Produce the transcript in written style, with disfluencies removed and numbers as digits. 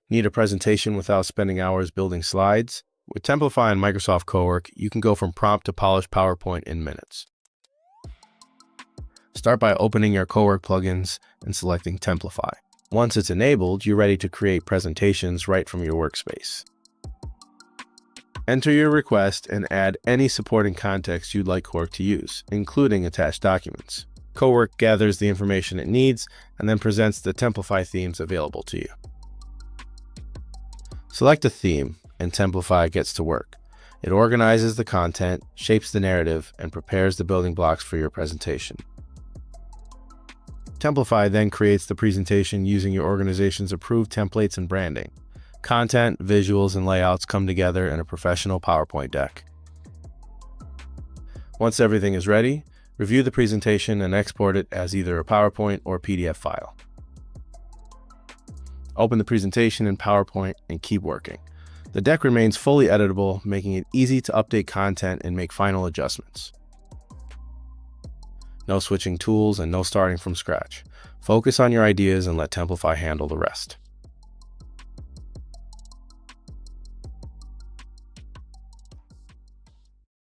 Need a presentation without spending hours building slides? With Templafy and Microsoft Cowork, you can go from prompt to polished PowerPoint in minutes. Start by opening your Cowork plugins and selecting Templafy. Once it's enabled, you're ready to create presentations right from your workspace. Enter your request and add any supporting context you'd like Cowork to use, including attached documents. Cowork gathers the information it needs and then presents the Templafy themes available to you. Select a theme, and Templafy gets to work. It organizes the content, shapes the narrative, and prepares the building blocks for your presentation. Templafy then creates the presentation using your organization's approved templates and branding. Content, visuals, and layouts come together in a professional PowerPoint deck. Once everything is ready, review the presentation and export it as either a PowerPoint or PDF file. Open the presentation in PowerPoint and keep working. The deck remains fully editable, making it easy to update content and make final adjustments. No switching tools and no starting from scratch. Focus on your ideas and let Templafy handle the rest.